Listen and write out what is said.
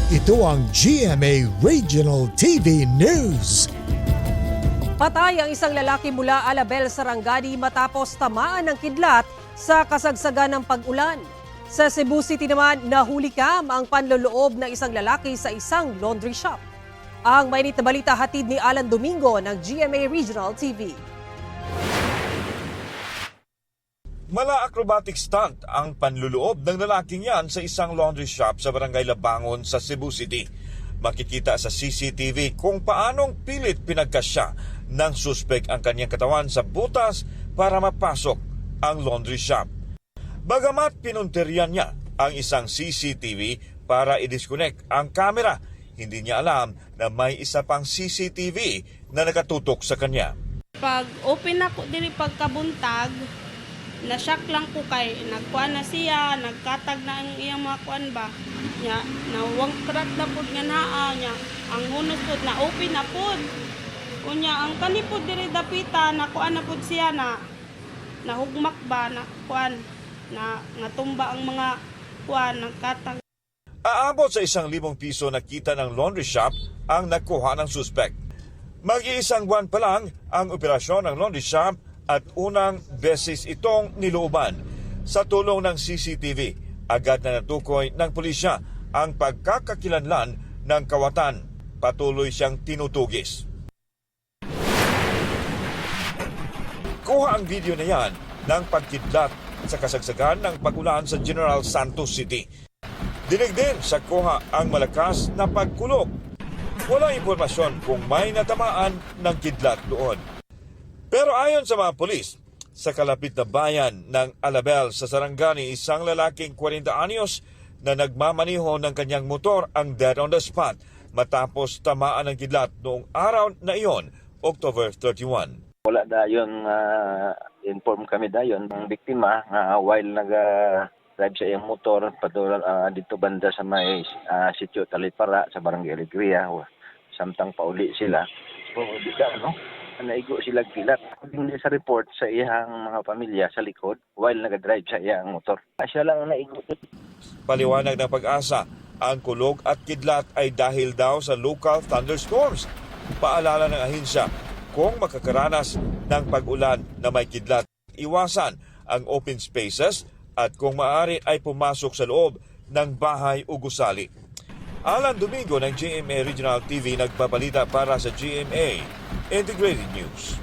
Ito ang GMA Regional TV News. Patay ang isang lalaki mula Alabel, Sarangani matapos tamaan ng kidlat sa kasagsagan ng pag-ulan. Sa Cebu City naman, nahulikam ang panloloob ng isang lalaki sa isang laundry shop. Ang mainit na balita hatid ni Alan Domingo ng GMA Regional TV. Mala acrobatic stunt ang panluloob ng lalaking yan sa isang laundry shop sa Barangay Labangon sa Cebu City. Makikita sa CCTV kung paanong pilit pinagkasya ng suspek ang kanyang katawan sa butas para mapasok ang laundry shop. Bagamat pinunterian niya ang isang CCTV para i-disconnect ang camera, hindi niya alam na may isa pang CCTV na nakatutok sa kanya. Pag open ako diri pagkabuntag, na-shock lang ko kay nagkuan na siya, nagkatag na ang iyang mga kuan ba. Nya nawang crack na pud nga naa nya. Ang hunos pud na open na pud. Unya ang kanipod diri dapita na kuan na pud siya na nahugmak ba na kuan na natumba ang mga kuan nagkatag. Aabot sa 1,000 piso na kita ng laundry shop ang nakuha ng suspect. Mag-iisang buwan pa lang ang operasyon ng laundry shop at unang beses itong nilooban. Sa tulong ng CCTV, agad na natukoy ng pulisya ang pagkakakilanlan ng kawatan. Patuloy siyang tinutugis. Kuha ang video na yan ng pagkidlat sa kasagsagan ng pag-ulan sa General Santos City. Dinig din sa kuha ang malakas na pagkulog. Walang impormasyon kung may natamaan ng kidlat doon. Pero ayon sa mga pulis, sa kalapit na bayan ng Alabel sa Sarangani, isang lalaking 40 anyos na nagmamaniho ng kanyang motor ang dead on the spot matapos tamaan ng kidlat noong araw na iyon, October 31. Wala dayon inform kami dayon ang biktima nga while drive sa iyang motor padulong dito banda sa may sitio Talipara sa Barangay Alegria. Samtang pauli sila. So di ka naigo sila kilat. Hindi sa report sa iyang mga pamilya sa likod while nag-drive sa iyang motor. Siya lang ang naigo. Paliwanag ng Pag-asa, ang kulog at kidlat ay dahil daw sa local thunderstorms. Paalala ng ahensya, kung makakaranas ng pag-ulan na may kidlat, iwasan ang open spaces at kung maaari ay pumasok sa loob ng bahay o gusali. Alan Domingo ng GMA Regional TV nagbabalita para sa GMA Integrated News.